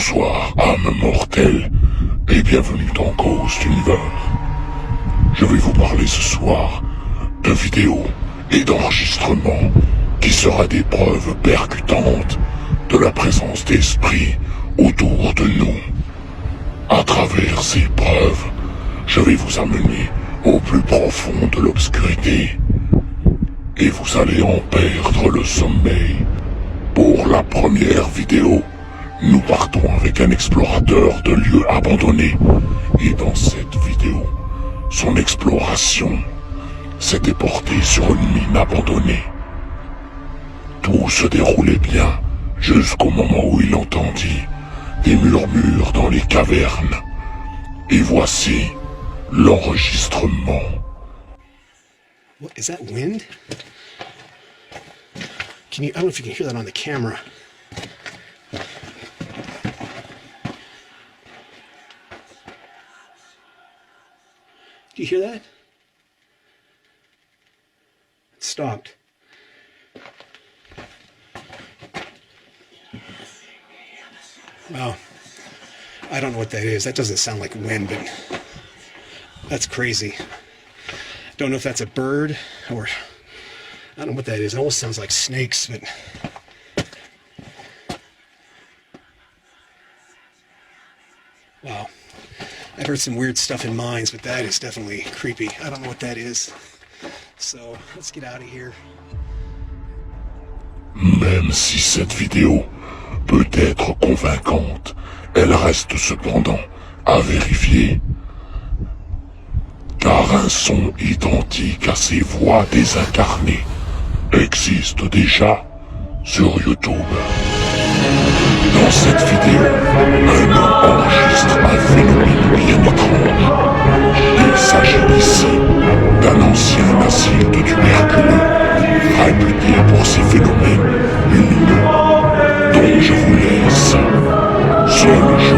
Bonsoir, âme mortelle, et bienvenue dans Ghost Universe. Je vais vous parler ce soir de vidéos et d'enregistrements qui sera des preuves percutantes de la présence d'esprits autour de nous. À travers ces preuves, je vais vous amener au plus profond de l'obscurité et vous allez en perdre le sommeil. Pour la première vidéo, nous partons avec un explorateur de lieux abandonnés et dans cette vidéo, son exploration s'était portée sur une mine abandonnée. Tout se déroulait bien jusqu'au moment où il entendit des murmures dans les cavernes. Et voici l'enregistrement. What is that, wind? I don't know if you can hear that on the camera. Do you hear that? It stopped. Well, I don't know what that is. That doesn't sound like wind, but that's crazy. Don't know if that's a bird or I don't know what that is. It almost sounds like snakes, but wow. I've heard some weird stuff in mines, but that is definitely creepy. I don't know what that is. So, let's get out of here. Même si cette vidéo peut être convaincante, elle reste cependant à vérifier. Car un son identique à ces voix désincarnées existe déjà sur YouTube. Dans cette vidéo, un homme enregistre un phénomène bien étrange. Il s'agit ici d'un ancien asile de tuberculeux, réputé pour ses phénomènes lumineux, dont je vous laisse seul juge.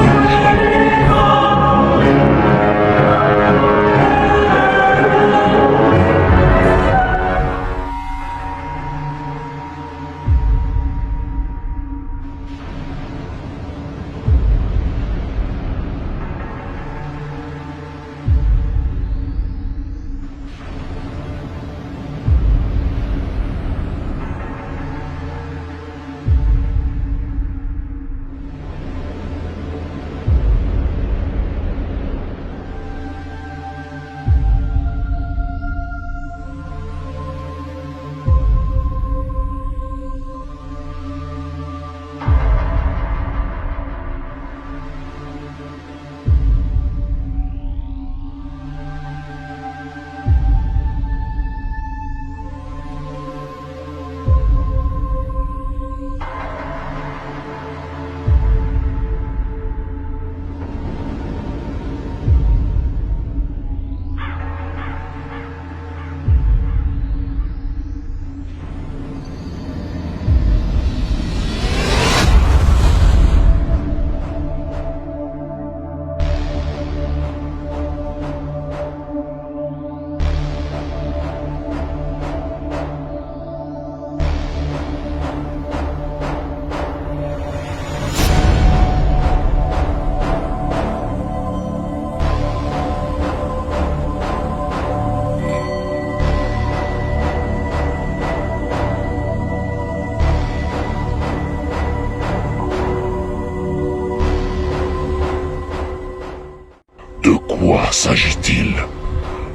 De quoi s'agit-il?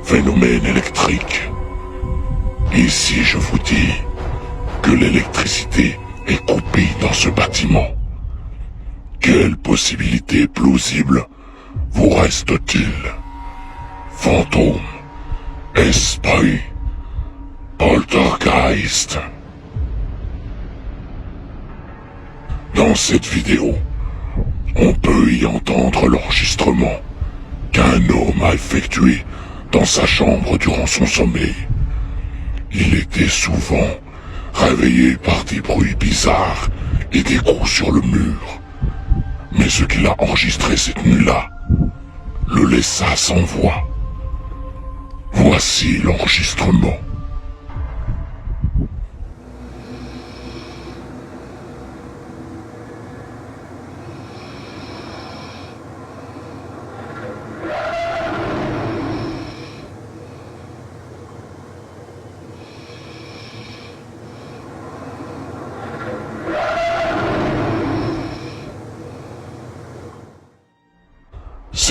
Phénomène électrique. Et si je vous dis que l'électricité est coupée dans ce bâtiment, quelle possibilité plausible vous reste-t-il? Fantôme, esprit, poltergeist. Dans cette vidéo, on peut y entendre l'enregistrement qu'un homme a effectué dans sa chambre durant son sommeil. Il était souvent réveillé par des bruits bizarres et des coups sur le mur. Mais ce qu'il a enregistré cette nuit-là le laissa sans voix. Voici l'enregistrement.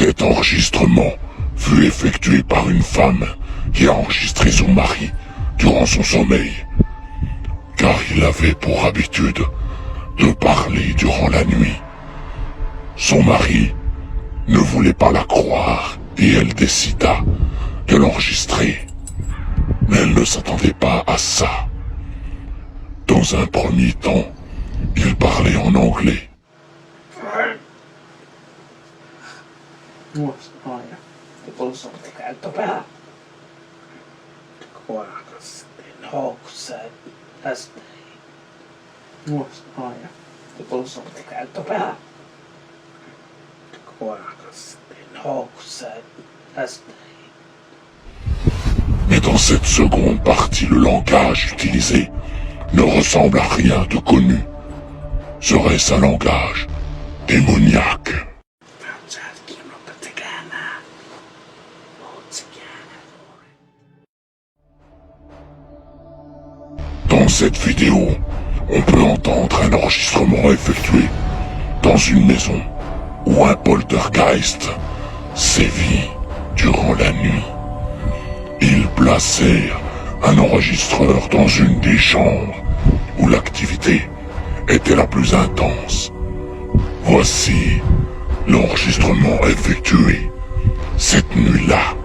Cet enregistrement fut effectué par une femme qui a enregistré son mari durant son sommeil, car il avait pour habitude de parler durant la nuit. Son mari ne voulait pas la croire et elle décida de l'enregistrer. Mais elle ne s'attendait pas à ça. Dans un premier temps, il parlait en anglais. Mais dans cette seconde partie, le langage utilisé ne ressemble à rien de connu. Serait-ce un langage démoniaque? Dans cette vidéo, on peut entendre un enregistrement effectué dans une maison où un poltergeist sévit durant la nuit. Ils placèrent un enregistreur dans une des chambres où l'activité était la plus intense. Voici l'enregistrement effectué cette nuit-là.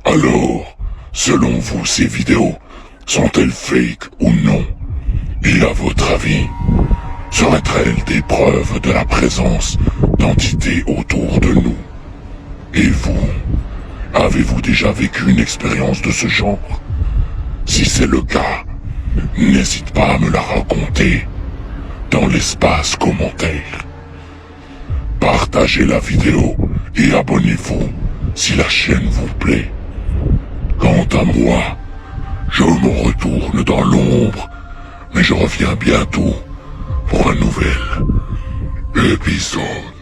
Alors, selon vous, ces vidéos sont-elles fake ou non? Et à votre avis, seraient-elles des preuves de la présence d'entités autour de nous? Et vous, avez-vous déjà vécu une expérience de ce genre? Si c'est le cas, n'hésite pas à me la raconter dans l'espace commentaire. Partagez la vidéo et abonnez-vous si la chaîne vous plaît. Quant à moi, je me retourne dans l'ombre, mais je reviens bientôt pour un nouvel épisode.